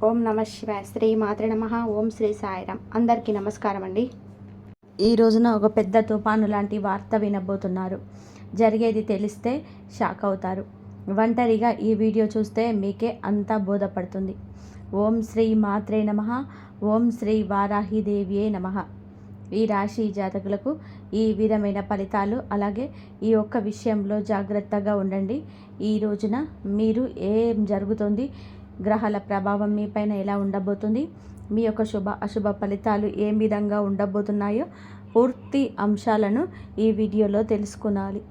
ఓం నమ శివాయ. శ్రీ మాత్రే నమః. ఓం శ్రీ సాయిరామ్. అందరికీ నమస్కారం అండి. ఈ రోజున ఒక పెద్ద తుఫాను లాంటి వార్త వినబోతున్నారు. జరిగేది తెలిస్తే షాక్ అవుతారు. ఒంటరిగా ఈ వీడియో చూస్తే మీకే అంతా బోధపడుతుంది. ఓం శ్రీ మాత్రే నమః. ఓం శ్రీ వారాహిదేవియే నమః. ఈ రాశి జాతకులకు ఈ విధమైన ఫలితాలు, అలాగే ఈ ఒక్క విషయంలో జాగ్రత్తగా ఉండండి. ఈ రోజున మీరు ఏం జరుగుతుంది, గ్రహాల ప్రభావం మీ పైన ఎలా ఉండబోతుంది, మీ యొక్క శుభ అశుభ ఫలితాలు ఏ విధంగా ఉండబోతున్నాయో పూర్తి అంశాలను ఈ వీడియోలో తెలుసుకోవాలి.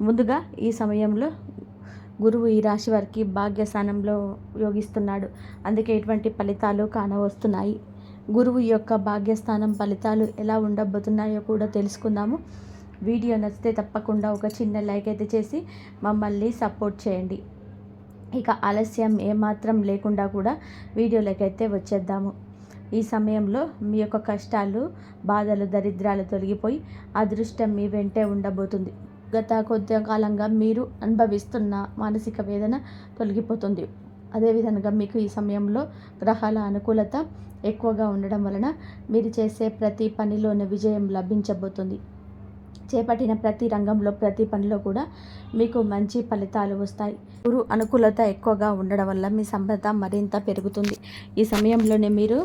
ముందుగా ఈ సమయంలో గురువు ఈ రాశి వారికి భాగ్యస్థానంలో యోగిస్తున్నాడు. అందుకే ఎటువంటి ఫలితాలు కానవస్తున్నాయి. గురువు యొక్క భాగ్యస్థానం ఫలితాలు ఎలా ఉండబోతున్నాయో కూడా తెలుసుకుందాము. వీడియో నచ్చితే తప్పకుండా ఒక చిన్న లైక్ అయితే చేసి మమ్మల్ని సపోర్ట్ చేయండి. ఇక ఆలస్యం ఏమాత్రం లేకుండా కూడా వీడియోలోకి అయితే వచ్చేద్దాము. ఈ సమయంలో మీ యొక్క కష్టాలు, బాధలు, దరిద్రాలు తొలగిపోయి అదృష్టం మీ వెంటే ఉండబోతుంది. గత కొద్ది కాలంగా మీరు అనుభవిస్తున్న మానసిక వేదన తొలగిపోతుంది. అదేవిధంగా మీకు ఈ సమయంలో గ్రహాల అనుకూలత ఎక్కువగా ఉండడం వలన మీరు చేసే ప్రతి పనిలోనే విజయం లభించబోతుంది. చేపట్టిన ప్రతి రంగంలో, ప్రతి పనిలో కూడా మీకు మంచి ఫలితాలు వస్తాయి. గురు అనుకూలత ఎక్కువగా ఉండడం వల్ల మీ సంపద మరింత పెరుగుతుంది. ఈ సమయంలోనే మీరు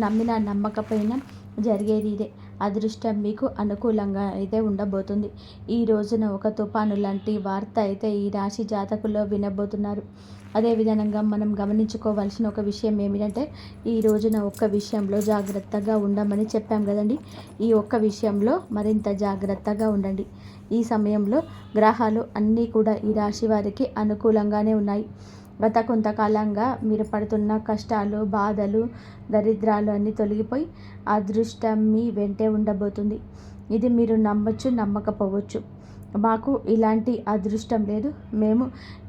నమ్మినా నమ్మకపోయినా జరిగేది ఇదే. అదృష్టం మీకు అనుకూలంగా అయితే ఉండబోతుంది. ఈ రోజున ఒక తుఫాను లాంటి వార్త అయితే ఈ రాశి జాతకుల్లో వినబోతున్నారు. అదేవిధంగా మనం గమనించుకోవాల్సిన ఒక విషయం ఏమిటంటే, ఈ రోజున ఒక్క విషయంలో జాగ్రత్తగా ఉండమని చెప్పాం కదండి. ఈ ఒక్క విషయంలో మరింత జాగ్రత్తగా ఉండండి. ఈ సమయంలో గ్రహాలు అన్నీ కూడా ఈ రాశి వారికి అనుకూలంగానే ఉన్నాయి. గత కొంతకాలంగా మీరు పడుతున్న కష్టాలు, బాధలు, దరిద్రాలు అన్నీ తొలగిపోయి అదృష్టం మీ వెంటే ఉండబోతుంది. ఇది మీరు నమ్మచ్చు, నమ్మకపోవచ్చు. మాకు ఇలాంటి అదృష్టం లేదు, మేము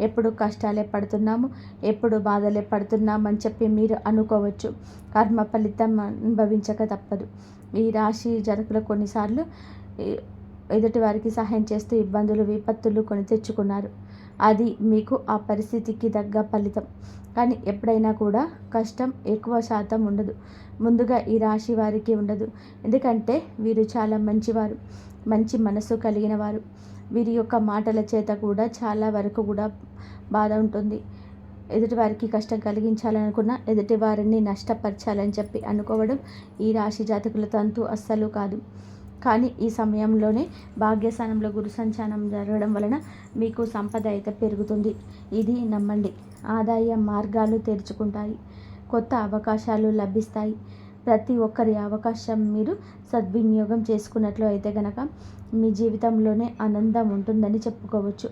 ఎప్పుడు కష్టాలే పడుతున్నాము, ఎప్పుడు బాధలే పడుతున్నామని చెప్పి మీరు అనుకోవచ్చు. కర్మ ఫలితం అనుభవించక తప్పదు. ఈ రాశి జాతకులు కొన్నిసార్లు ఎదుటి వారికి సహాయం చేస్తూ ఇబ్బందులు, విపత్తులు కొని తెచ్చుకున్నారు. అది మీకు ఆ పరిస్థితికి తగ్గ ఫలితం. కానీ ఎప్పుడైనా కూడా కష్టం ఎక్కువ శాతం ఉండదు. ముందుగా ఈ రాశి వారికి ఉండదు. ఎందుకంటే వీరు చాలా మంచివారు, మంచి మనసు కలిగిన వారు. వీరి యొక్క మాటల చేత కూడా చాలా వరకు కూడా బాధ ఉంటుంది. ఎదుటి వారికి కష్టం కలిగించాలనుకున్న ఎదుటి వారిని నష్టపరచాలని చెప్పి అనుకోవడం ఈ రాశి జాతకుల తంతు అస్సలు కాదు. కానీ ఈ సమయంలోనే భాగ్యస్థానంలో గురు సంచారం జరగడం వలన మీకు సంపద అయితే పెరుగుతుంది. ఇది నమ్మండి. ఆదాయ మార్గాలు తెరుచుకుంటాయి. కొత్త అవకాశాలు లభిస్తాయి. ప్రతి ఒక్కరి అవకాశం మీరు సద్వినియోగం చేసుకున్నట్లు అయితే గనక మీ జీవితంలోనే ఆనందం ఉంటుందని చెప్పుకోవచ్చు.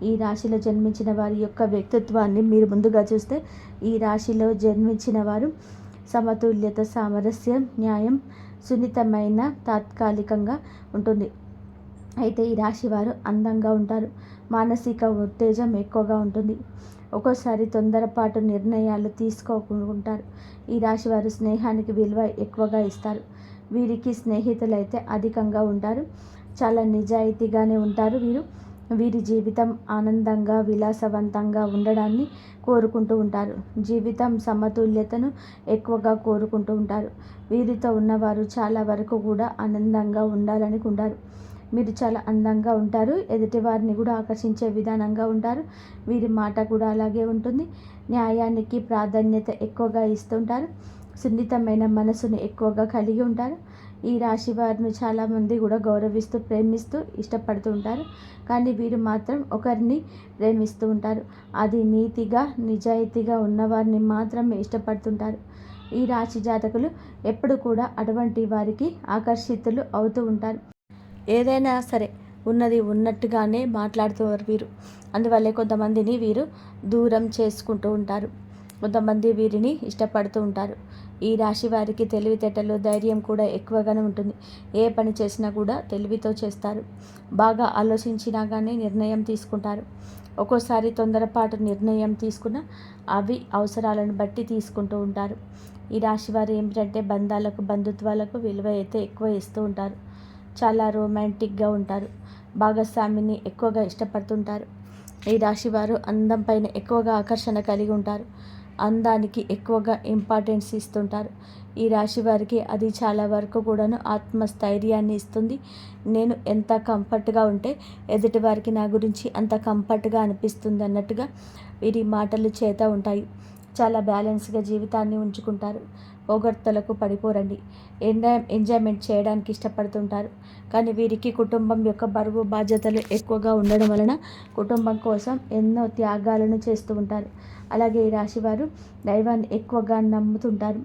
ఈ రాశిలో జన్మించిన వారి యొక్క వ్యక్తిత్వాన్ని మీరు ముందుగా చూస్తే, ఈ రాశిలో జన్మించిన వారు సమతుల్యత, సామరస్యం, న్యాయం, సున్నితమైన తాత్కాలికంగా ఉంటుంది. అయితే ఈ రాశి వారు అందంగా ఉంటారు. మానసిక ఉత్తేజం ఎక్కువగా ఉంటుంది. ఒక్కోసారి తొందరపాటు నిర్ణయాలు తీసుకోకుంటారు. ఈ రాశి వారు స్నేహానికి విలువ ఎక్కువగా ఇస్తారు. వీరికి స్నేహితులు అయితే అధికంగా ఉంటారు. చాలా నిజాయితీగానే ఉంటారు. వీరి జీవితం ఆనందంగా, విలాసవంతంగా ఉండడాన్ని కోరుకుంటూ ఉంటారు. జీవితం సమతుల్యతను ఎక్కువగా కోరుకుంటూ ఉంటారు. వీరితో ఉన్నవారు చాలా వరకు కూడా ఆనందంగా ఉండాలనుకుంటారు. మీరు చాలా అందంగా ఉంటారు. ఎదుటి వారిని కూడా ఆకర్షించే విధానంగా ఉంటారు. వీరి మాట కూడా అలాగే ఉంటుంది. న్యాయానికి ప్రాధాన్యత ఎక్కువగా ఇస్తుంటారు. సున్నితమైన మనసును ఎక్కువగా కలిగి ఉంటారు. ఈ రాశి వారిని చాలామంది కూడా గౌరవిస్తూ, ప్రేమిస్తూ, ఇష్టపడుతూ ఉంటారు. కానీ వీరు మాత్రం ఒకరిని ప్రేమిస్తూ ఉంటారు. అది నీతిగా, నిజాయితీగా ఉన్నవారిని మాత్రమే ఇష్టపడుతుంటారు. ఈ రాశి జాతకులు ఎప్పుడు కూడా అటువంటి వారికి ఆకర్షితులు అవుతూ ఉంటారు. ఏదైనా సరే ఉన్నది ఉన్నట్టుగానే మాట్లాడుతారు వీరు. అందువల్లే కొంతమందిని వీరు దూరం చేసుకుంటూ ఉంటారు. కొంతమంది వీరిని ఇష్టపడుతూ ఉంటారు. ఈ రాశి వారికి తెలివితేటలు, ధైర్యం కూడా ఎక్కువగానే ఉంటుంది. ఏ పని చేసినా కూడా తెలివితో చేస్తారు. బాగా ఆలోచించినా కానీ నిర్ణయం తీసుకుంటారు. ఒక్కోసారి తొందరపాటు నిర్ణయం తీసుకున్న అవి అవసరాలను బట్టి తీసుకుంటూ ఉంటారు. ఈ రాశి వారు ఏమిటంటే బంధాలకు, బంధుత్వాలకు విలువ అయితే ఎక్కువ ఇస్తూ ఉంటారు. చాలా రొమాంటిక్గా ఉంటారు. భాగస్వామిని ఎక్కువగా ఇష్టపడుతుంటారు. ఈ రాశి వారు అందం పైన ఎక్కువగా ఆకర్షణ కలిగి ఉంటారు. అందానికి ఎక్కువగా ఇంపార్టెన్స్ ఇస్తుంటారు. ఈ రాశి వారికి అది చాలా వరకు కూడాను ఆత్మస్థైర్యాన్ని ఇస్తుంది. నేను ఎంత కంఫర్ట్గా ఉంటే ఎదుటి వారికి నా గురించి అంత కంఫర్ట్గా అనిపిస్తుంది అన్నట్టుగా వీరి మాటలు చేత ఉంటాయి. చాలా బ్యాలెన్స్గా జీవితాన్ని ఉంచుకుంటారు. పొగడ్తలకు పడిపోరండి. ఎంజాయ్మెంట్ చేయడానికి ఇష్టపడుతుంటారు. కానీ వీరికి కుటుంబం యొక్క బరువు బాధ్యతలు ఎక్కువగా ఉండడం వలన కుటుంబం కోసం ఎన్నో త్యాగాలను చేస్తూ ఉంటారు. అలాగే ఈ రాశివారు దైవాన్ని ఎక్కువగా నమ్ముతుంటారు.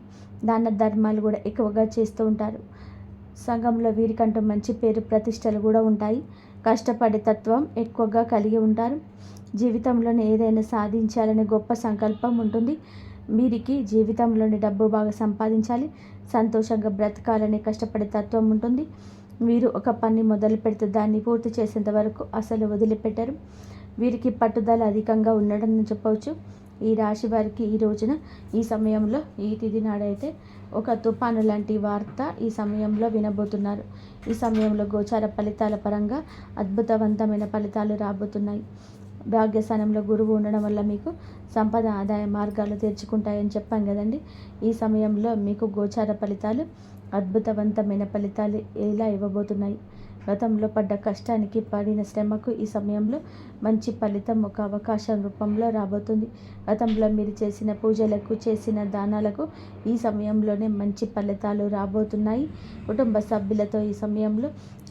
దాన ధర్మాలు కూడా ఎక్కువగా చేస్తూ ఉంటారు. సంఘంలో వీరికంటూ మంచి పేరు ప్రతిష్టలు కూడా ఉంటాయి. కష్టపడే తత్వం ఎక్కువగా కలిగి ఉంటారు. జీవితంలోనే ఏదైనా సాధించాలనే గొప్ప సంకల్పం ఉంటుంది. వీరికి జీవితంలోని డబ్బు బాగా సంపాదించాలి, సంతోషంగా బ్రతకాలని కష్టపడే తత్వం ఉంటుంది. వీరు ఒక పని మొదలు పెడితే దాన్ని పూర్తి చేసేంత వరకు అసలు వదిలిపెట్టరు. వీరికి పట్టుదల అధికంగా ఉండడం చెప్పవచ్చు. ఈ రాశి వారికి ఈ రోజున ఈ సమయంలో ఈ తిథి నాడైతే ఒక తుఫాను లాంటి వార్త ఈ సమయంలో వినబోతున్నారు. ఈ సమయంలో గోచార ఫలితాల పరంగా అద్భుతవంతమైన ఫలితాలు రాబోతున్నాయి. భాగ్యస్థానంలో గురువు ఉండడం వల్ల మీకు సంపద ఆదాయ మార్గాలు తెరుచుకుంటాయని చెప్పాం కదండి. ఈ సమయంలో మీకు గోచార ఫలితాలు అద్భుతవంతమైన ఫలితాలు ఎలా ఇవ్వబోతున్నాయి. గతంలో పడ్డ కష్టానికి పడిన శ్రమకు ఈ సమయంలో మంచి ఫలితం ఒక అవకాశం రూపంలో రాబోతుంది. గతంలో మీరు చేసిన పూజలకు చేసిన దానాలకు ఈ సమయంలోనే మంచి ఫలితాలు రాబోతున్నాయి. కుటుంబ సభ్యులతో ఈ సమయంలో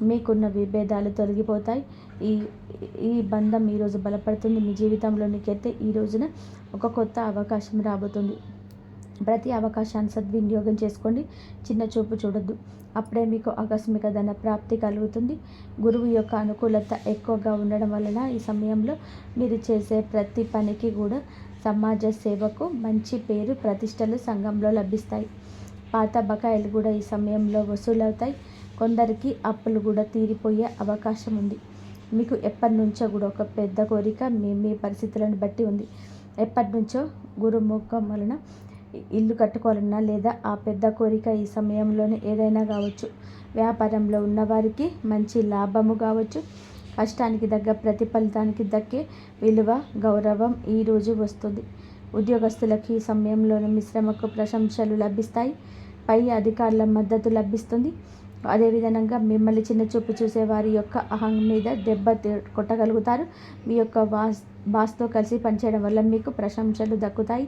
మీకున్న విభేదాలు తొలగిపోతాయి. ఈ ఈ బంధం ఈరోజు బలపడుతుంది. మీ జీవితంలోనికైతే ఈ రోజున ఒక కొత్త అవకాశం రాబోతుంది. ప్రతి అవకాశాన్ని సద్వినియోగం చేసుకోండి. చిన్న చూపు చూడొద్దు. అప్పుడే మీకు ఆకస్మిక ధన ప్రాప్తి కలుగుతుంది. గురువు యొక్క అనుకూలత ఎక్కువగా ఉండడం వలన ఈ సమయంలో మీరు చేసే ప్రతి పనికి కూడా సమాజ సేవకు మంచి పేరు ప్రతిష్టలు సంఘంలో లభిస్తాయి. పాత బకాయిలు కూడా ఈ సమయంలో వసూలవుతాయి. కొందరికి అప్పులు కూడా తీరిపోయే అవకాశం ఉంది. మీకు ఎప్పటి నుంచో కూడా ఒక పెద్ద కోరిక మీ పరిస్థితులను బట్టి ఉంది. ఎప్పటి నుంచో గురుముఖం వలన ఇల్లు కట్టుకోవాలన్నా లేదా ఆ పెద్ద కోరిక ఈ సమయంలోనే ఏదైనా కావచ్చు. వ్యాపారంలో ఉన్నవారికి మంచి లాభము కావచ్చు. కష్టానికి తగ్గ ప్రతిఫలితానికి దక్కే విలువ గౌరవం ఈరోజు వస్తుంది. ఉద్యోగస్తులకు ఈ సమయంలోనే మీ శ్రమకు ప్రశంసలు లభిస్తాయి. పై అధికారుల మద్దతు లభిస్తుంది. అదేవిధంగా మిమ్మల్ని చిన్నచూపు చూసే వారి యొక్క అహం మీద దెబ్బ కొట్టగలుగుతారు. మీ యొక్క బాస్తో కలిసి పనిచేయడం వల్ల మీకు ప్రశంసలు దక్కుతాయి.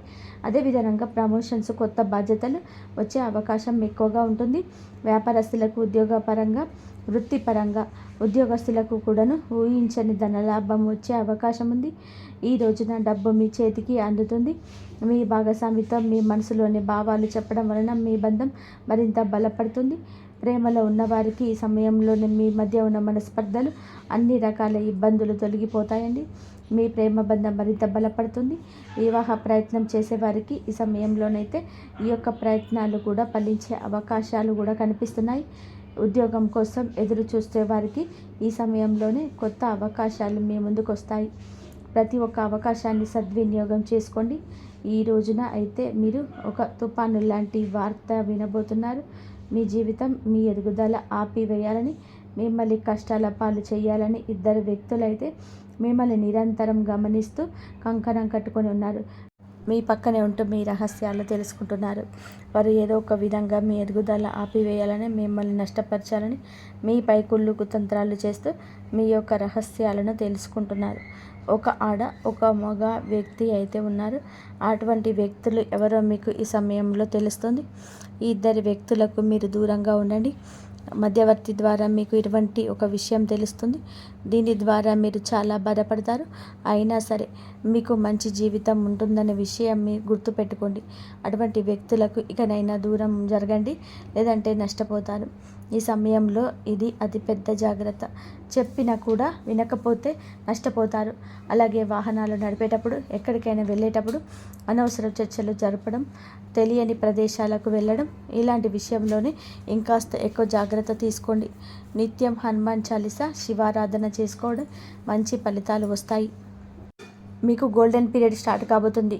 అదేవిధంగా ప్రమోషన్స్, కొత్త బాధ్యతలు వచ్చే అవకాశం ఎక్కువగా ఉంటుంది. వ్యాపారస్తులకు ఉద్యోగపరంగా, వృత్తిపరంగా ఉద్యోగస్తులకు కూడాను ఊహించని ధనలాభం వచ్చే అవకాశం ఉంది. ఈ రోజున డబ్బు మీ చేతికి అందుతుంది. మీ భాగస్వామితో మీ మనసులోని భావాలు చెప్పడం వలన మీ బంధం మరింత బలపడుతుంది. ప్రేమలో ఉన్నవారికి ఈ సమయంలోనే మీ మధ్య ఉన్న మనస్పర్ధలు, అన్ని రకాల ఇబ్బందులు తొలగిపోతాయండి. మీ ప్రేమ బంధం మరింత బలపడుతుంది. వివాహ ప్రయత్నం చేసేవారికి ఈ సమయంలోనైతే ఈ యొక్క ప్రయత్నాలు కూడా ఫలించే అవకాశాలు కూడా కనిపిస్తున్నాయి. ఉద్యోగం కోసం ఎదురు చూసే వారికి ఈ సమయంలోనే కొత్త అవకాశాలు మీ ముందుకు వస్తాయి. ప్రతి ఒక్క అవకాశాన్ని సద్వినియోగం చేసుకోండి. ఈ రోజున అయితే మీరు ఒక తుఫాను లాంటి వార్త వినబోతున్నారు. మీ జీవితం, మీ ఎదుగుదల ఆపివేయాలని, మిమ్మల్ని కష్టాల పాలు చేయాలని ఇద్దరు వ్యక్తులైతే మిమ్మల్ని నిరంతరం గమనిస్తూ కంకణం కట్టుకొని ఉన్నారు. మీ పక్కనే ఉంటూ మీ రహస్యాలు తెలుసుకుంటున్నారు. వారు ఏదో ఒక విధంగా మీ ఎదుగుదల ఆపివేయాలని, మిమ్మల్ని నష్టపరచాలని మీపై కుళ్ళు కుతంత్రాలు చేస్తూ మీ యొక్క రహస్యాలను తెలుసుకుంటున్నారు. ఒక ఆడ, ఒక మగ వ్యక్తి అయితే ఉన్నారు. అటువంటి వ్యక్తులు ఎవరో మీకు ఈ సమయంలో తెలుస్తుంది. ఈ ఇద్దరి వ్యక్తులకు మీరు దూరంగా ఉండండి. మధ్యవర్తి ద్వారా మీకు ఇటువంటి ఒక విషయం తెలుస్తుంది. దీని ద్వారా మీరు చాలా బాధపడతారు. అయినా సరే మీకు మంచి జీవితం ఉంటుందనే విషయం మీరు గుర్తుపెట్టుకోండి. అటువంటి వ్యక్తులకు ఇకనైనా దూరం జరగండి, లేదంటే నష్టపోతారు. ఈ సమయంలో ఇది అతి పెద్ద జాగ్రత్త. చెప్పినా కూడా వినకపోతే నష్టపోతారు. అలాగే వాహనాలు నడిపేటప్పుడు, ఎక్కడికైనా వెళ్ళేటప్పుడు అనవసర చర్చలు జరపడం, తెలియని ప్రదేశాలకు వెళ్ళడం, ఇలాంటి విషయంలోనే ఇంకాస్త ఎక్కువ జాగ్రత్త తీసుకోండి. నిత్యం హనుమాన్ చాలీసా, శివారాధన చేసుకోవడం మంచి ఫలితాలు వస్తాయి. మీకు గోల్డెన్ పీరియడ్ స్టార్ట్ కాబోతుంది.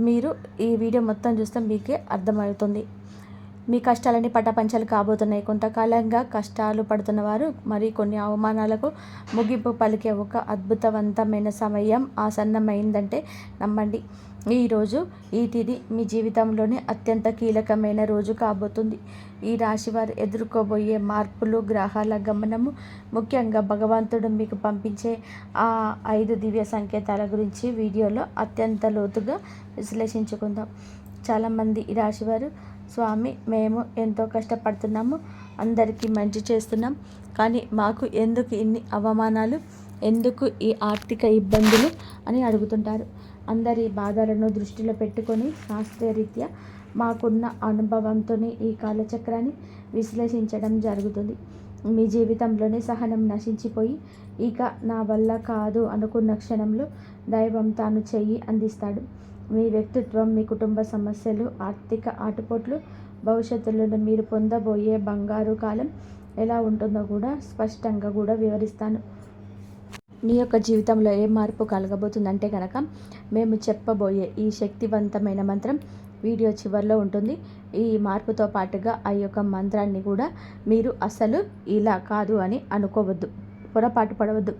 మీరు ఈ వీడియో మొత్తం చూస్తే మీకే అర్థమవుతుంది. మీ కష్టాలన్నీ పటాపంచలు కాబోతున్నాయి. కొంతకాలంగా కష్టాలు పడుతున్న వారు మరి కొన్ని అవమానాలకు ముగింపు పలికే ఒక అద్భుతవంతమైన సమయం ఆసన్నమైందంటే నమ్మండి. ఈరోజు ఈ తిథి మీ జీవితంలోనే అత్యంత కీలకమైన రోజు కాబోతుంది. ఈ రాశివారు ఎదుర్కోబోయే మార్పులు, గ్రహాల గమనము, ముఖ్యంగా భగవంతుడు మీకు పంపించే ఆ 5 దివ్య సంకేతాల గురించి వీడియోలో అత్యంత లోతుగా విశ్లేషించుకుందాం. చాలామంది ఈ రాశివారు, స్వామి మేము ఎంతో కష్టపడుతున్నాము, అందరికీ మంచి చేస్తున్నాం, కానీ మాకు ఎందుకు ఇన్ని అవమానాలు, ఎందుకు ఈ ఆర్థిక ఇబ్బందులు అని అడుగుతుంటారు. అందరి బాధలను దృష్టిలో పెట్టుకొని శాస్త్రరీత్యా మాకున్న అనుభవంతో ఈ కాలచక్రాన్ని విశ్లేషించడం జరుగుతుంది. మీ జీవితంలోనే సహనం నశించిపోయి ఇక నా వల్ల కాదు అనుకున్న క్షణంలో దైవం తాను చెయ్యి అందిస్తాడు. మీ వ్యక్తిత్వం, మీ కుటుంబ సమస్యలు, ఆర్థిక ఆటుపోట్లు, భవిష్యత్తులో మీరు పొందబోయే బంగారు కాలం ఎలా ఉంటుందో కూడా స్పష్టంగా కూడా వివరిస్తాను. నీ యొక్క జీవితంలో ఏ మార్పు కలగబోతుందంటే కనుక మేము చెప్పబోయే ఈ శక్తివంతమైన మంత్రం వీడియో చివరిలో ఉంటుంది. ఈ మార్పుతో పాటుగా ఆ యొక్క మంత్రాన్ని కూడా మీరు అసలు ఇలా కాదు అని అనుకోవద్దు, పొరపాటు పడవద్దు.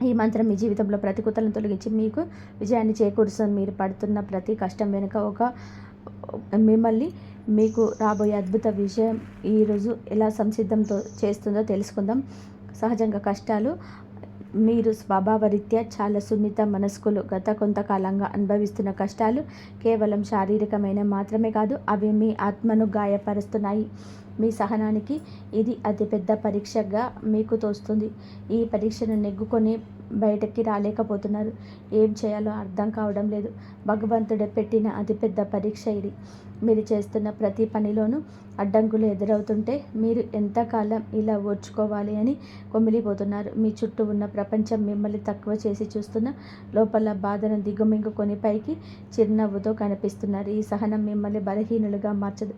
ఈ మంత్రం మీ జీవితంలో ప్రతికూలతలను తొలగించి మీకు విజయాన్ని చేకూరుస్తుంది. మీరు పడుతున్న ప్రతి కష్టం వెనుక మిమ్మల్ని మీకు రాబోయే అద్భుత విజయం ఈరోజు ఎలా సంసిద్ధంతో చేస్తుందో తెలుసుకుందాం. సహజంగా కష్టాలు, మీరు స్వభావరీత్యా చాలా సున్నిత మనస్కులు. గత కొంతకాలంగా అనుభవిస్తున్న కష్టాలు కేవలం శారీరకమైన మాత్రమే కాదు, అవి మీ ఆత్మను గాయపరుస్తున్నాయి. మీ సహనానికి ఇది అతిపెద్ద పరీక్షగా మీకు తోస్తుంది. ఈ పరీక్షను నెగ్గుకొని బయటకి రాలేకపోతున్నారు. ఏం చేయాలో అర్థం కావడం లేదు. భగవంతుడు పెట్టిన అతిపెద్ద పరీక్ష ఇది. మీరు చేస్తున్న ప్రతి పనిలోనూ అడ్డంకులు ఎదురవుతుంటే మీరు ఎంతకాలం ఇలా ఓర్చుకోవాలి అని కొమిలిపోతున్నారు. మీ చుట్టూ ఉన్న ప్రపంచం మిమ్మల్ని తక్కువ చేసి చూస్తున్న లోపల బాధను దిగుమింగుకొని పైకి చిరునవ్వుతో కనిపిస్తున్నారు. ఈ సహనం మిమ్మల్ని బలహీనులుగా మార్చదు.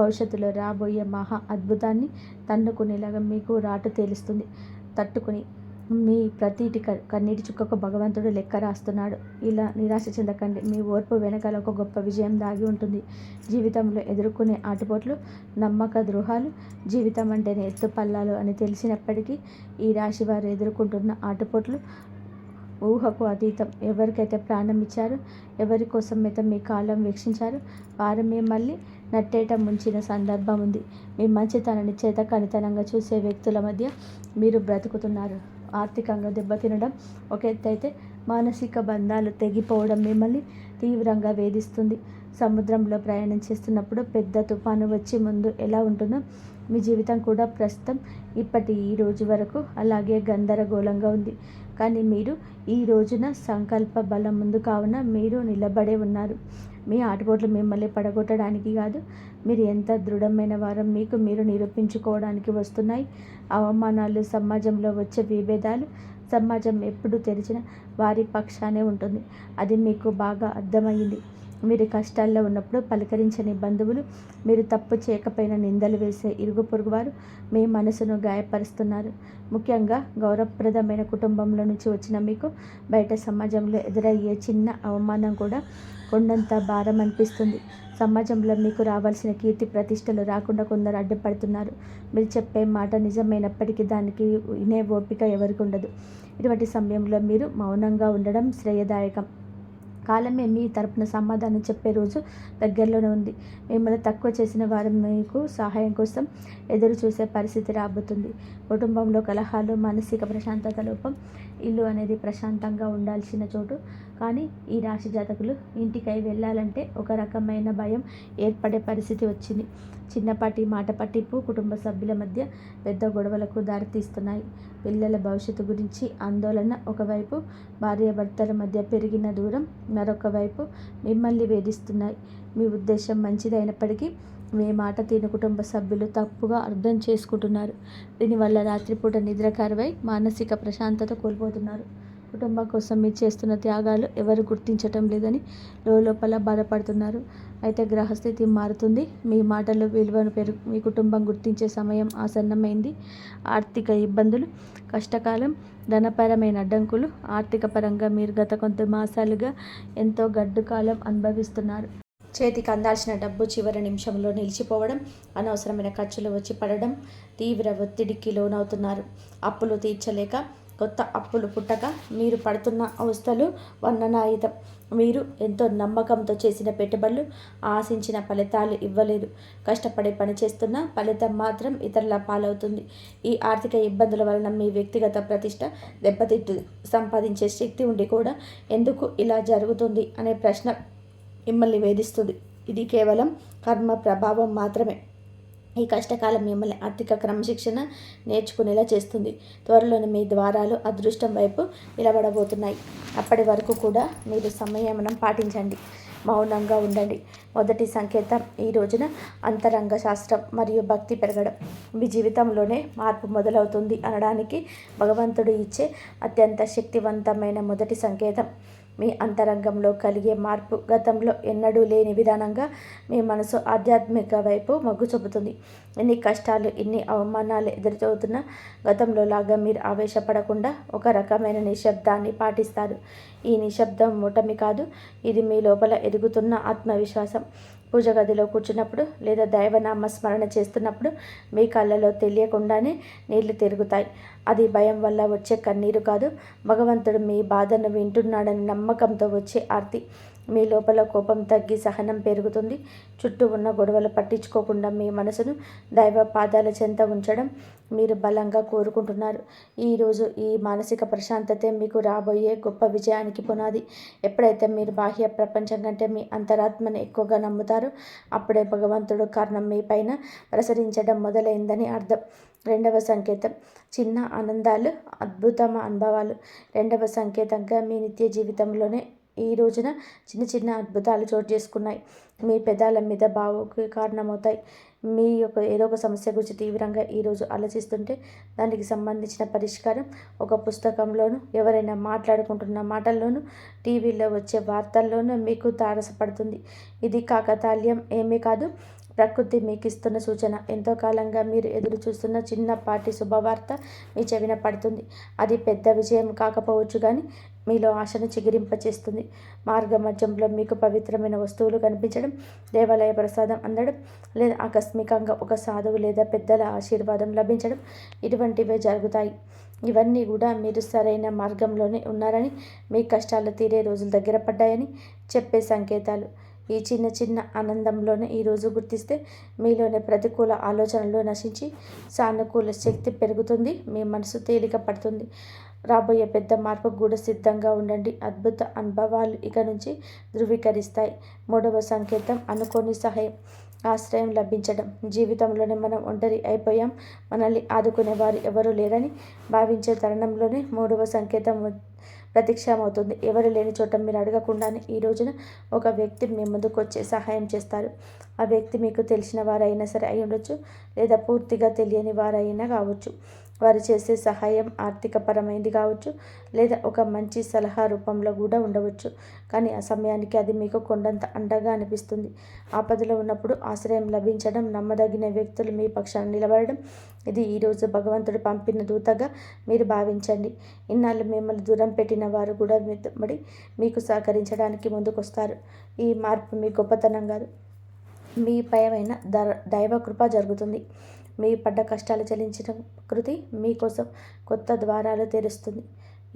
భవిష్యత్తులో రాబోయే మహా అద్భుతాన్ని తన్నుకునేలాగా మీకు రాటు తేలుస్తుంది. తట్టుకుని మీ ప్రతిటి కన్నీటి చుక్కకు భగవంతుడు లెక్క రాస్తున్నాడు. ఇలా నిరాశ చెందకండి. మీ ఓర్పు వెనకాల ఒక గొప్ప విజయం దాగి ఉంటుంది. జీవితంలో ఎదుర్కొనే ఆటుపోట్లు, నమ్మక ద్రోహాలు, జీవితం అంటేనే ఎత్తుపల్లాలు అని తెలిసినప్పటికీ ఈ రాశి వారు ఎదుర్కొంటున్న ఆటుపోట్లు ఊహకు అతీతం. ఎవరికైతే ప్రాణం ఇచ్చారో, ఎవరి కోసమైతే మీ కాలం వీక్షించారో వారు మిమ్మల్ని నట్టేట ముంచిన సందర్భం ఉంది. మీ మంచితనాన్ని చేతకానితనంగా చూసే వ్యక్తుల మధ్య మీరు బ్రతుకుతున్నారు. ఆర్థికంగా దెబ్బతినడం ఒక ఎత్తు అయితే, మానసిక బంధాలు తెగిపోవడం మిమ్మల్ని తీవ్రంగా వేధిస్తుంది. సముద్రంలో ప్రయాణం చేస్తున్నప్పుడు పెద్ద తుఫాను వచ్చి ముందు ఎలా ఉంటుందో మీ జీవితం కూడా ప్రస్తుతం ఇప్పటి ఈ రోజు వరకు అలాగే గందరగోళంగా ఉంది. కానీ మీరు ఈ రోజున సంకల్ప బలం ముందు కావున మీరు నిలబడే ఉన్నారు. మీ ఆటుపోట్లు మిమ్మల్ని పడగొట్టడానికి కాదు, మీరు ఎంత దృఢమైన వారో మీకు మీరు నిరూపించుకోవడానికి వస్తున్నాయి. అవమానాలు, సమాజంలో వచ్చే విభేదాలు, సమాజం ఎప్పుడు తెరిచిన వారి పక్షానే ఉంటుంది. అది మీకు బాగా అర్థమయ్యింది. మీరు కష్టాల్లో ఉన్నప్పుడు పలకరించని బంధువులు, మీరు తప్పు చేయకపోయినా నిందలు వేసే ఇరుగు పొరుగు వారు మీ మనసును గాయపరుస్తున్నారు. ముఖ్యంగా గౌరవప్రదమైన కుటుంబంలో నుంచి వచ్చిన మీకు బయట సమాజంలో ఎదురయ్యే చిన్న అవమానం కూడా కొండంత భారం అనిపిస్తుంది. సమాజంలో మీకు రావాల్సిన కీర్తి ప్రతిష్టలు రాకుండా కొందరు అడ్డుపడుతున్నారు. మీరు చెప్పే మాట నిజమైనప్పటికీ దానికి వినే ఓపిక ఎవరికి ఉండదు. ఇటువంటి సమయంలో మీరు మౌనంగా ఉండడం శ్రేయదాయకం. కాలమే మీ తరపున సమాధానం చెప్పే రోజు దగ్గరలోనే ఉంది. మిమ్మల్ని తక్కువ చేసిన వారు మీకు సహాయం కోసం ఎదురు చూసే పరిస్థితి రాబోతుంది. కుటుంబంలో కలహాలు, మానసిక ప్రశాంతత లోపం. ఇల్లు అనేది ప్రశాంతంగా ఉండాల్సిన చోటు, కానీ ఈ రాశి జాతకులు ఇంటికై వెళ్ళాలంటే ఒక రకమైన భయం ఏర్పడే పరిస్థితి వచ్చింది. చిన్నపాటి మాట పట్టింపు కుటుంబ సభ్యుల మధ్య పెద్ద గొడవలకు దారితీస్తున్నాయి. పిల్లల భవిష్యత్తు గురించి ఆందోళన ఒకవైపు, భార్యాభర్తల మధ్య పెరిగిన దూరం మరొక వైపు మిమ్మల్ని వేధిస్తున్నాయి. మీ ఉద్దేశం మంచిదైనప్పటికీ మీ మాట తీరు కుటుంబ సభ్యులు తప్పుగా అర్థం చేసుకుంటున్నారు. దీనివల్ల రాత్రిపూట నిద్ర కరువై మానసిక ప్రశాంతత కోల్పోతున్నారు. కుటుంబం కోసం మీరు చేస్తున్న త్యాగాలు ఎవరు గుర్తించటం లేదని లోపల బాధపడుతున్నారు. అయితే గ్రహస్థితి మారుతుంది. మీ మాటలు విలువను మీ కుటుంబం గుర్తించే సమయం ఆసన్నమైంది. ఆర్థిక ఇబ్బందులు, కష్టకాలం, ధనపరమైన అడ్డంకులు, ఆర్థిక పరంగా మీరు గత కొంత మాసాలుగా ఎంతో గడ్డు కాలం అనుభవిస్తున్నారు. చేతికి అందాల్సిన డబ్బు చివరి నిమిషంలో నిలిచిపోవడం, అనవసరమైన ఖర్చులు వచ్చి పడడం, తీవ్ర ఒత్తిడికి లోనవుతున్నారు. అప్పులు తీర్చలేక కొత్త అప్పులు పుట్టక మీరు పడుతున్న అవస్థలు వర్ణనాయుధం. మీరు ఎంతో నమ్మకంతో చేసిన పెట్టుబడులు ఆశించిన ఫలితాలు ఇవ్వలేదు. కష్టపడి పనిచేస్తున్న ఫలితం మాత్రం ఇతరుల పాలవుతుంది. ఈ ఆర్థిక ఇబ్బందుల వలన మీ వ్యక్తిగత ప్రతిష్ట దెబ్బతింటుంది. సంపాదించే శక్తి ఉండి కూడా ఎందుకు ఇలా జరుగుతుంది అనే ప్రశ్న మిమ్మల్ని వేధిస్తుంది. ఇది కేవలం కర్మ ప్రభావం మాత్రమే. ఈ కష్టకాలం మిమ్మల్ని ఆర్థిక క్రమశిక్షణ నేర్చుకునేలా చేస్తుంది. త్వరలోని మీ ద్వారాలు అదృష్టం వైపు నిలబడబోతున్నాయి. అప్పటి వరకు కూడా మీరు సంయమనం పాటించండి, మౌనంగా ఉండండి. మొదటి సంకేతం ఈ రోజున అంతరంగ శాస్త్రం మరియు భక్తి పెరగడం. మీ జీవితంలోనే మార్పు మొదలవుతుంది అనడానికి భగవంతుడు ఇచ్చే అత్యంత శక్తివంతమైన మొదటి సంకేతం. మీ అంతరంగంలో కలిగే మార్పు గతంలో ఎన్నడూ లేని విధానంగా మీ మనసు ఆధ్యాత్మిక వైపు మొగ్గు చూపుతుంది. ఎన్ని కష్టాలు, ఎన్ని అవమానాలు ఎదురవుతున్నా గతంలో లాగా మీరు ఆవేశపడకుండా ఒక రకమైన నిశ్శబ్దాన్ని పాటిస్తారు. ఈ నిశ్శబ్దం ఓటమి కాదు, ఇది మీ లోపల ఎదుగుతున్న ఆత్మవిశ్వాసం. పూజ గదిలో కూర్చున్నప్పుడు లేదా దైవనామ స్మరణ చేస్తున్నప్పుడు మీ కళ్ళలో తెలియకుండానే నీళ్లు తిరుగుతాయి. అది భయం వల్ల వచ్చే కన్నీరు కాదు, భగవంతుడు మీ బాధను వింటున్నాడని నమ్మకంతో వచ్చే ఆర్తి. మీ లోపల కోపం తగ్గి సహనం పెరుగుతుంది. చుట్టూ ఉన్న గొడవలు పట్టించుకోకుండా మీ మనసును దైవ పాదాల చెంత ఉంచడం మీరు బలంగా కోరుకుంటున్నారు. ఈరోజు ఈ మానసిక ప్రశాంతతే మీకు రాబోయే గొప్ప విజయానికి పునాది. ఎప్పుడైతే మీరు బాహ్య ప్రపంచం కంటే మీ అంతరాత్మను ఎక్కువగా నమ్ముతారో అప్పుడే భగవంతుడు కారణం మీ పైన ప్రసరించడం మొదలైందని అర్థం. రెండవ సంకేతం చిన్న ఆనందాలు, అద్భుతమ అనుభవాలు. రెండవ సంకేతంగా మీ నిత్య జీవితంలోనే ఈ రోజున చిన్న చిన్న అద్భుతాలు చోటు చేసుకున్నాయి. మీ పెదాల మీద బావుకి కారణమవుతాయి. మీ యొక్క ఏదో ఒక సమస్య గురించి తీవ్రంగా ఈరోజు ఆలోచిస్తుంటే దానికి సంబంధించిన పరిష్కారం ఒక పుస్తకంలోనూ, ఎవరైనా మాట్లాడుకుంటున్న మాటల్లోనూ, టీవీలో వచ్చే వార్తల్లోనూ మీకు తారసపడుతుంది. ఇది కాకతాళీయం ఏమీ కాదు, ప్రకృతి మీకు ఇస్తున్న సూచన. ఎంతో కాలంగా మీరు ఎదురు చూస్తున్న చిన్నపాటి శుభవార్త మీ చెవిన పడుతుంది. అది పెద్ద విజయం కాకపోవచ్చు, కానీ మీలో ఆశను చిగురింపచేస్తుంది. మార్గ మధ్యంలో మీకు పవిత్రమైన వస్తువులు కనిపించడం, దేవాలయ ప్రసాదం అందడం, లేదా ఆకస్మికంగా ఒక సాధువు లేదా పెద్దల ఆశీర్వాదం లభించడం, ఇటువంటివే జరుగుతాయి. ఇవన్నీ కూడా మీరు సరైన మార్గంలోనే ఉన్నారని, మీ కష్టాలు తీరే రోజులు దగ్గర పడ్డాయని చెప్పే సంకేతాలు. ఈ చిన్న చిన్న ఆనందంలోనే ఈరోజు గుర్తిస్తే మీలోని ప్రతికూల ఆలోచనలు నశించి సానుకూల శక్తి పెరుగుతుంది. మీ మనసు తేలిక పడుతుంది. రాబోయే పెద్ద మార్పుకు కూడా సిద్ధంగా ఉండండి. అద్భుత అనుభవాలు ఇక నుంచి ధృవీకరిస్తాయి. మూడవ సంకేతం అనుకోని సహాయం, ఆశ్రయం లభించడం. జీవితంలోనే మనం ఒంటరి అయిపోయాం, మనల్ని ఆదుకునేవారు ఎవరూ లేరని భావించే తరుణంలోనే మూడవ సంకేతం ప్రత్యక్షమవుతుంది. ఎవరు లేని చోట మీరు అడగకుండానే ఈ రోజున ఒక వ్యక్తి మీ ముందుకు వచ్చే సహాయం చేస్తారు. ఆ వ్యక్తి మీకు తెలిసిన వారైనా సరే అయి ఉండొచ్చు, లేదా పూర్తిగా తెలియని వారైనా కావచ్చు. వారు చేసే సహాయం ఆర్థికపరమైనది కావచ్చు, లేదా ఒక మంచి సలహా రూపంలో కూడా ఉండవచ్చు. కానీ ఆ సమయానికి అది మీకు కొండంత అండగా అనిపిస్తుంది. ఆపదలో ఉన్నప్పుడు ఆశ్రయం లభించడం, నమ్మదగిన వ్యక్తులు మీ పక్షాన నిలబడడం, ఇది ఈరోజు భగవంతుడు పంపిన దూతగా మీరు భావించండి. ఇన్నాళ్ళు మిమ్మల్ని దూరం పెట్టిన వారు కూడా వెంబడి మీకు సహకరించడానికి ముందుకొస్తారు. ఈ మార్పు మీ గొప్పతనం కాదు, మీ పైన దైవ కృప జరుగుతుంది. మీ పడ్డ కష్టాలు చెల్లించిన ప్రకృతి మీకోసం కొత్త ద్వారాలు తెరుస్తుంది.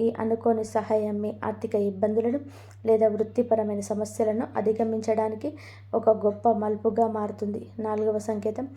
ఈ అనుకోని సహాయం మీ ఆర్థిక ఇబ్బందులను లేదా వృత్తిపరమైన సమస్యలను అధిగమించడానికి ఒక గొప్ప మలుపుగా మారుతుంది. నాలుగవ సంకేతం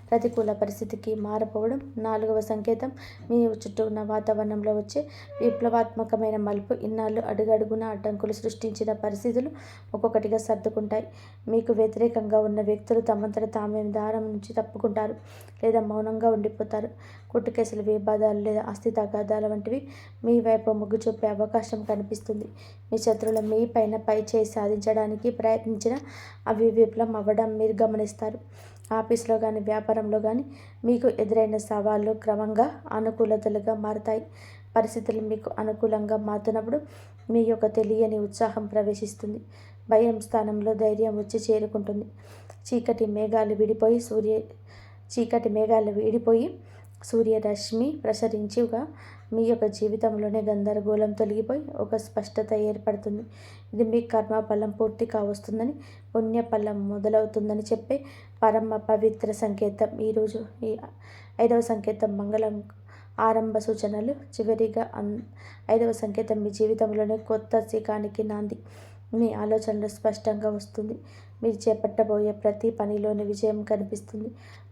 ప్రతికూల పరిస్థితికి మారపోవడం. నాలుగవ సంకేతం మీ చుట్టూ ఉన్న వాతావరణంలో వచ్చే విప్లవాత్మకమైన మలుపు. ఇన్నాళ్ళు అడుగడుగున అడ్డంకులు సృష్టించిన పరిస్థితులు ఒక్కొక్కటిగా సర్దుకుంటాయి. మీకు వ్యతిరేకంగా ఉన్న వ్యక్తులు తమంతట తామే దారం నుంచి తప్పుకుంటారు లేదా మౌనంగా ఉండిపోతారు. కోర్టు కేసులు, వివాదాలు లేదా ఆస్తి తగాదాల వంటివి మీ వైపు మొగ్గు చూపే అవకాశం కనిపిస్తుంది. మీ శత్రువులు మీ పైన పై చేయి సాధించడానికి ప్రయత్నించిన అవి విఫలం అవ్వడం మీరు గమనిస్తారు. ఆఫీస్లో కానీ వ్యాపారంలో కానీ మీకు ఎదురైన సవాళ్ళు క్రమంగా అనుకూలతలుగా మారుతాయి. పరిస్థితులు మీకు అనుకూలంగా మారుతున్నప్పుడు మీ యొక్క తెలియని ఉత్సాహం ప్రవేశిస్తుంది. భయం స్థానంలో ధైర్యం వచ్చి చేరుకుంటుంది. చీకటి మేఘాలు వీడిపోయి సూర్యరశ్మి ప్రసరించుగా మీ యొక్క జీవితంలోనే గందరగోళం తొలగిపోయి ఒక స్పష్టత ఏర్పడుతుంది. ఇది మీ కర్మఫలం పూర్తి కావస్తుందని, పుణ్యఫలం మొదలవుతుందని చెప్పే పరమ పవిత్ర సంకేతం. ఈరోజు ఈ ఐదవ సంకేతం ఆరంభ సూచనలు. చివరిగా 5వ సంకేతం మీ జీవితంలోని కొత్త శకానికి నాంది. మీ ఆలోచనలు స్పష్టంగా వస్తుంది. మీరు చేపట్టబోయే ప్రతి పనిలోని విజయం కనిపిస్తుంది.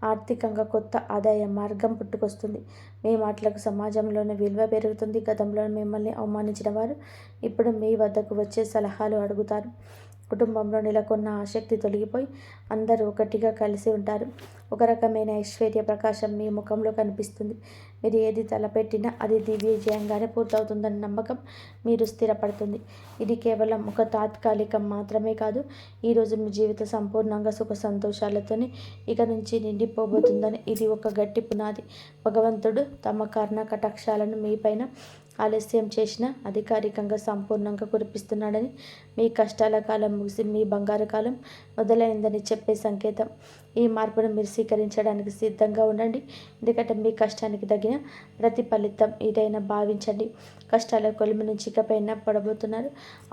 ఆర్థికంగా కొత్త ఆదాయ మార్గం పుట్టుకొస్తుంది. మీ మాటలకు సమాజంలోని విలువ పెరుగుతుంది. గతంలో మిమ్మల్ని అవమానించిన వారు ఇప్పుడు మీ వద్దకు వచ్చే సలహాలు అడుగుతారు. కుటుంబంలో నెలకొన్న ఆసక్తి తొలగిపోయి అందరూ ఒకటిగా కలిసి ఉంటారు. ఒక రకమైన ఐశ్వర్య ప్రకాశం మీ ముఖంలో కనిపిస్తుంది. మీరు ఏది తలపెట్టినా అది దిగ్విజయంగానే పూర్తవుతుందన్న నమ్మకం మీరు స్థిరపడుతుంది. ఇది కేవలం ఒక తాత్కాలికం మాత్రమే కాదు. ఈరోజు మీ జీవితం సంపూర్ణంగా సుఖ సంతోషాలతోనే ఇక నుంచి నిండిపోబోతుందని ఇది ఒక గట్టి పునాది. భగవంతుడు తమ కర్ణ కటాక్షాలను మీపైన ఆలస్యం చేసిన అధికారికంగా సంపూర్ణంగా కురిపిస్తున్నాడని, మీ కష్టాల కాలం ముగిసి మీ బంగారు కాలం మొదలైందని చెప్పే సంకేతం. ఈ మార్పును మీరు స్వీకరించడానికి సిద్ధంగా ఉండండి. ఎందుకంటే మీ కష్టానికి తగిన ప్రతిఫలితం ఇదైనా భావించండి. కష్టాల కొలిమి నుంచి ఇకపైన పడబోతున్నారు.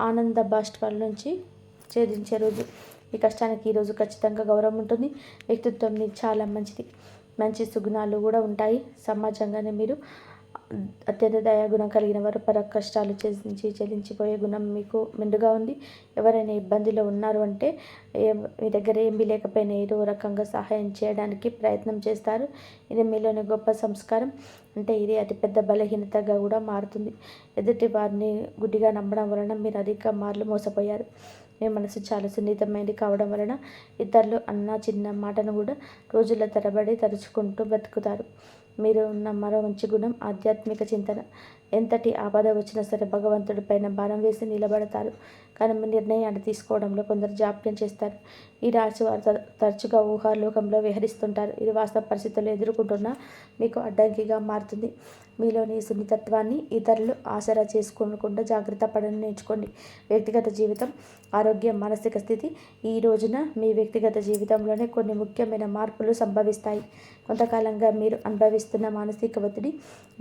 ఆనంద బాష్పాల నుంచి ఛేదించే రోజు. మీ కష్టానికి ఈరోజు ఖచ్చితంగా గౌరవం ఉంటుంది. వ్యక్తిత్వం మీకు చాలా మంచిది. మంచి సుగుణాలు కూడా ఉంటాయి. సమాజంగానే మీరు అత్యంత దయాగుణం కలిగిన వారు. పర కష్టాలు చెల్లించిపోయే గుణం మీకు మెండుగా ఉంది. ఎవరైనా ఇబ్బందిలో ఉన్నారు అంటే మీ దగ్గర ఏమీ లేకపోయినా ఏదో రకంగా సహాయం చేయడానికి ప్రయత్నం చేస్తారు. ఇది మీలోని గొప్ప సంస్కారం. అంటే ఇది అతిపెద్ద బలహీనతగా కూడా మారుతుంది. ఎదుటి వారిని గుడ్డిగా నమ్మడం వలన మీరు అధిక మార్లు మోసపోయారు. మీ మనసు చాలా సున్నితమైనది కావడం వలన ఇతరులు అన్న చిన్న మాటను కూడా రోజుల తరబడి తరుచుకుంటూ బ్రతుకుతారు. మీరు ఉన్న మరో మంచి గుణం ఆధ్యాత్మిక చింతన. ఎంతటి ఆపద వచ్చినా సరే భగవంతుడి పైన భారం వేసి నిలబడతారు. కానీ మీ నిర్ణయాన్ని తీసుకోవడంలో కొందరు జాప్యం చేస్తారు. ఈ రాశి వారు తరచుగా ఊహాలోకంలో విహరిస్తుంటారు. ఇది వాస్తవ పరిస్థితుల్లో ఎదుర్కొంటున్న మీకు అడ్డంకిగా మారుతుంది. మీలోని సున్నితత్వాన్ని ఇతరులు ఆసరా చేసుకోకుండా జాగ్రత్త పడని నేర్చుకోండి. వ్యక్తిగత జీవితం, ఆరోగ్యం, మానసిక స్థితి. ఈ రోజున మీ వ్యక్తిగత జీవితంలోనే కొన్ని ముఖ్యమైన మార్పులు సంభవిస్తాయి. కొంతకాలంగా మీరు అనుభవిస్తున్న మానసిక ఒత్తిడి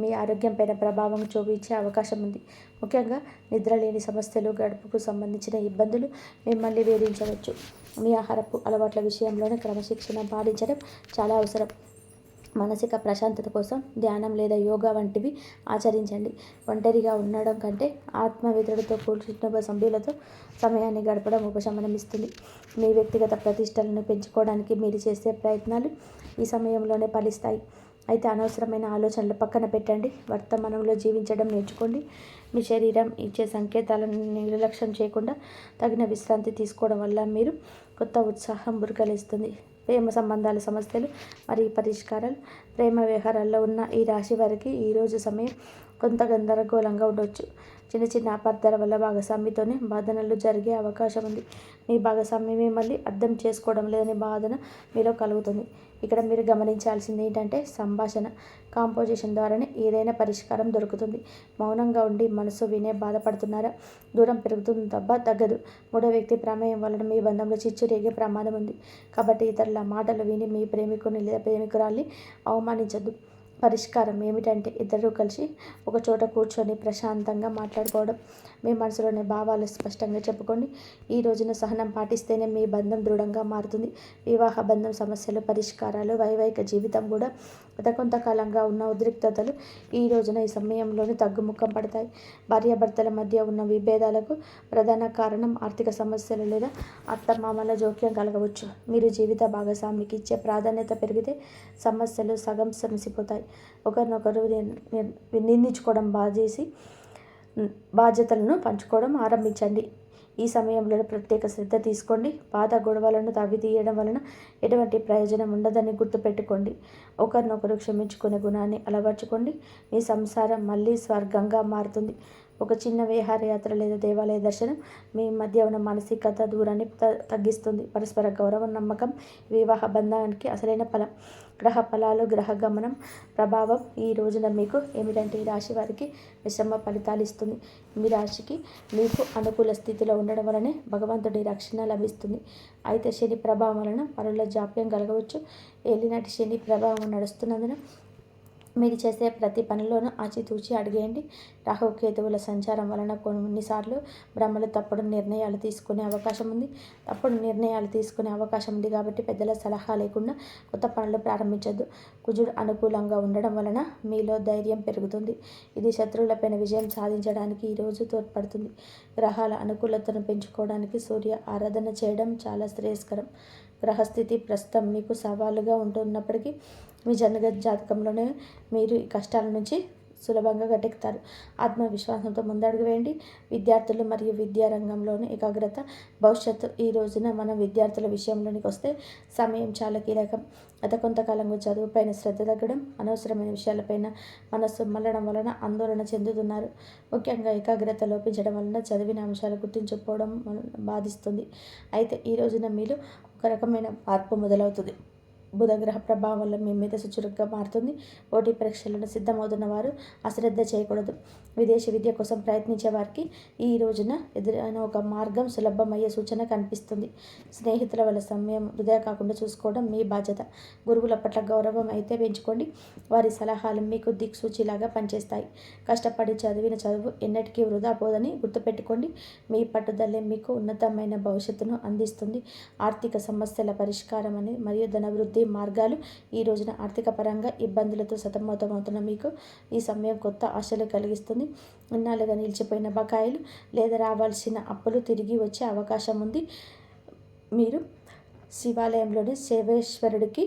మీ ఆరోగ్యంపైన ప్రభావం చూపించే అవకాశం ఉంది. ముఖ్యంగా నిద్రలేని సమస్యలు, గడుపుకు సంబంధించిన ఇబ్బందులు మిమ్మల్ని వేధించవచ్చు. మీ ఆహారపు అలవాట్ల విషయంలోనే క్రమశిక్షణ పాటించడం చాలా అవసరం. మానసిక ప్రశాంతత కోసం ధ్యానం లేదా యోగా వంటివి ఆచరించండి. ఒంటరిగా ఉండడం కంటే ఆత్మవితుడితో కుటుంబ సభ్యులతో సమయాన్ని గడపడం ఉపశమనం ఇస్తుంది. మీ వ్యక్తిగత ప్రతిష్టలను పెంచుకోవడానికి మీరు చేసే ప్రయత్నాలు ఈ సమయంలోనే ఫలిస్తాయి. అయితే అనవసరమైన ఆలోచనలు పక్కన పెట్టండి. వర్తమానంలో జీవించడం నేర్చుకోండి. మీ శరీరం ఇచ్చే సంకేతాలను నిర్లక్ష్యం చేయకుండా తగిన విశ్రాంతి తీసుకోవడం వల్ల మీరు కొత్త ఉత్సాహం బురకలేస్తుంది. ప్రేమ సంబంధాల సమస్యలు మరియు పరిష్కారాలు. ప్రేమ వ్యవహారాల్లో ఉన్న ఈ రాశి వారికి ఈరోజు సమయం కొంత గందరగోళంగా ఉండవచ్చు. చిన్న చిన్న అపార్థాల వల్ల భాగస్వామితోనే బాధనలు జరిగే అవకాశం ఉంది. మీ భాగస్వామి మిమ్మల్ని అర్థం చేసుకోవడం లేదని బాధన మీలో కలుగుతుంది. ఇక్కడ మీరు గమనించాల్సింది ఏంటంటే సంభాషణ, కాంపోజిషన్ ద్వారానే ఏదైనా పరిష్కారం దొరుకుతుంది. మౌనంగా ఉండి మనసు వినే బాధపడుతున్నారా? దూరం పెరుగుతుంది తప్ప తగ్గదు. మూడో వ్యక్తి ప్రమేయం వలన మీ బంధంలో చిచ్చు రేగే ప్రమాదం ఉంది. కాబట్టి ఇతరుల మాటలు విని మీ ప్రేమికుని లేదా ప్రేమికురాల్ని అవమానించద్దు. పరిష్కారం ఏమిటంటే ఇద్దరూ కలిసి ఒక చోట కూర్చొని ప్రశాంతంగా మాట్లాడుకోవడం. మీ మనసులోని భావాలు స్పష్టంగా చెప్పుకోండి. ఈ రోజున సహనం పాటిస్తేనే మీ బంధం దృఢంగా మారుతుంది. వివాహ బంధం సమస్యలు పరిష్కారాలు. వైవాహిక జీవితం కూడా గత కొంతకాలంగా ఉన్న ఉద్రిక్తతలు ఈ రోజున ఈ సమయంలోనే తగ్గుముఖం పడతాయి. భార్యాభర్తల మధ్య ఉన్న విభేదాలకు ప్రధాన కారణం ఆర్థిక సమస్యలు లేదా అత్తమామల జోక్యం కలగవచ్చు. మీరు జీవిత భాగస్వామికి ఇచ్చే ప్రాధాన్యత పెరిగితే సమస్యలు సగం సమసిపోతాయి. ఒకరినొకరు నిందించుకోవడం బాధేసి బాధ్యతలను పంచుకోవడం ఆరంభించండి. ఈ సమయంలో ప్రత్యేక శ్రద్ధ తీసుకోండి. పాత గొడవలను తీయడం వలన ఎటువంటి ప్రయోజనం ఉండదని గుర్తుపెట్టుకోండి. ఒకరినొకరు క్షమించుకునే గుణాన్ని అలవర్చుకోండి. మీ సంసారం మళ్ళీ స్వర్గంగా మారుతుంది. ఒక చిన్న విహారయాత్ర లేదా దేవాలయ దర్శనం మీ మధ్య ఉన్న మానసికత దూరాన్ని తగ్గిస్తుంది. పరస్పర గౌరవం, నమ్మకం వివాహ బంధానికి అసలైన ఫలం. గ్రహ ఫలాలు, గ్రహ గమనం ప్రభావం ఈ రోజున మీకు ఏమిటంటే ఈ రాశి వారికి మిశ్రమ ఫలితాలు ఇస్తుంది. మీ రాశికి మీకు అనుకూల స్థితిలో ఉండడం వలనే భగవంతుడి రక్షణ లభిస్తుంది. అయితే శని ప్రభావం వలన పనుల జాప్యం కలగవచ్చు. ఏలినాటి శని ప్రభావం నడుస్తున్నందున మీరు చేసే ప్రతి పనిలోనూ ఆచితూచి అడిగేయండి. రాహుకేతువుల సంచారం వలన కొన్నిసార్లు బ్రహ్మలు తప్పుడు నిర్ణయాలు తీసుకునే అవకాశం ఉంది. కాబట్టి పెద్దల సలహా లేకుండా కొత్త పనులు ప్రారంభించొద్దు. కుజుడు అనుకూలంగా ఉండడం వలన మీలో ధైర్యం పెరుగుతుంది. ఇది శత్రువులపైన విజయం సాధించడానికి ఈరోజు తోడ్పడుతుంది. గ్రహాల అనుకూలతను పెంచుకోవడానికి సూర్య ఆరాధన చేయడం చాలా శ్రేయస్కరం. గ్రహస్థితి ప్రస్తుతం మీకు సవాలుగా ఉంటున్నప్పటికీ మీ జన్మ జాతకంలోనే మీరు ఈ కష్టాల నుంచి సులభంగా గట్టెక్కుతారు. ఆత్మవిశ్వాసంతో ముందడుగు వేయండి. విద్యార్థులు మరియు విద్యారంగంలోని ఏకాగ్రత భవిష్యత్తు. ఈ రోజున మన విద్యార్థుల విషయంలోనికి వస్తే సమయం చాలా కీలకం. గత కొంతకాలంగా చదువుపైన శ్రద్ధ తగ్గడం, అనవసరమైన విషయాలపైన మనస్సు మళ్ళడం వలన ఆందోళన చెందుతున్నారు. ముఖ్యంగా ఏకాగ్రత లోపించడం వలన చదివిన అంశాలు గుర్తించకపోవడం బాధిస్తుంది. అయితే ఈ రోజున మీరు ఒక రకమైన మార్పు మొదలవుతుంది. బుధగ్రహ ప్రభావం వల్ల మీ మీద చురుగ్గా మారుతుంది. పోటీ పరీక్షలను సిద్ధమవుతున్న వారు అశ్రద్ధ చేయకూడదు. విదేశీ విద్య కోసం ప్రయత్నించే వారికి ఈ రోజున ఎదురైన ఒక మార్గం సులభమయ్యే సూచన కనిపిస్తుంది. స్నేహితుల వల్ల సమయం వృధా కాకుండా చూసుకోవడం మీ బాధ్యత. గురువుల పట్ల గౌరవం అయితే పెంచుకోండి. వారి సలహాలు మీకు దిక్సూచిలాగా పనిచేస్తాయి. కష్టపడి చదివిన చదువు ఎన్నటికీ వృధా పోదని గుర్తుపెట్టుకోండి. మీ పట్టుదలే మీకు ఉన్నతమైన భవిష్యత్తును అందిస్తుంది. ఆర్థిక సమస్యల పరిష్కారం అని మరియు ధనవృద్ధి మార్గాలు. ఈ రోజున ఆర్థిక పరంగా ఇబ్బందులతో సతమతమవుతున్న మీకు ఈ సమయం కొత్త ఆశలు కలిగిస్తుంది. ఇన్నాళ్ళుగా నిలిచిపోయిన బకాయిలు లేదా రావాల్సిన అప్పులు తిరిగి వచ్చే అవకాశం ఉంది. మీరు శివాలయంలోని శివేశ్వరుడికి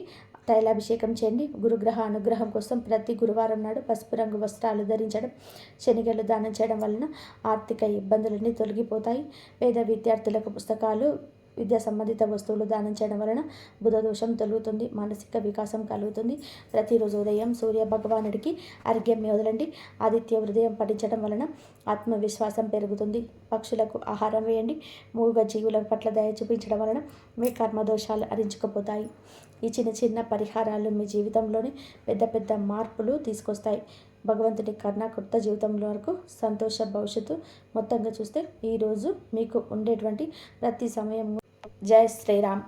తైలాభిషేకం చేయండి. గురుగ్రహ అనుగ్రహం కోసం ప్రతి గురువారం నాడు పసుపు రంగు వస్త్రాలు ధరించడం, శనిగలు దానం చేయడం వలన ఆర్థిక ఇబ్బందులన్నీ తొలగిపోతాయి. పేద విద్యార్థులకు పుస్తకాలు, విద్యా సంబంధిత వస్తువులు దానం చేయడం వలన బుధ దోషం తొలుగుతుంది. మానసిక వికాసం కలుగుతుంది. ప్రతిరోజు ఉదయం సూర్య భగవానుడికి అర్ఘ్యం వదలండి. ఆదిత్య హృదయం పఠించడం వలన ఆత్మవిశ్వాసం పెరుగుతుంది. పక్షులకు ఆహారం వేయండి. మూగ జీవుల పట్ల దయ చూపించడం వలన మీ కర్మదోషాలు హరించుకుపోతాయి. ఈ చిన్న చిన్న పరిహారాలు మీ జీవితంలోని పెద్ద పెద్ద మార్పులు తీసుకొస్తాయి. భగవంతుడి కర్ణ కొత్త జీవితంలో వరకు సంతోష భవిష్యత్తు. మొత్తంగా చూస్తే ఈరోజు మీకు ఉండేటువంటి ప్రతి సమయం జై శ్రీరామ్.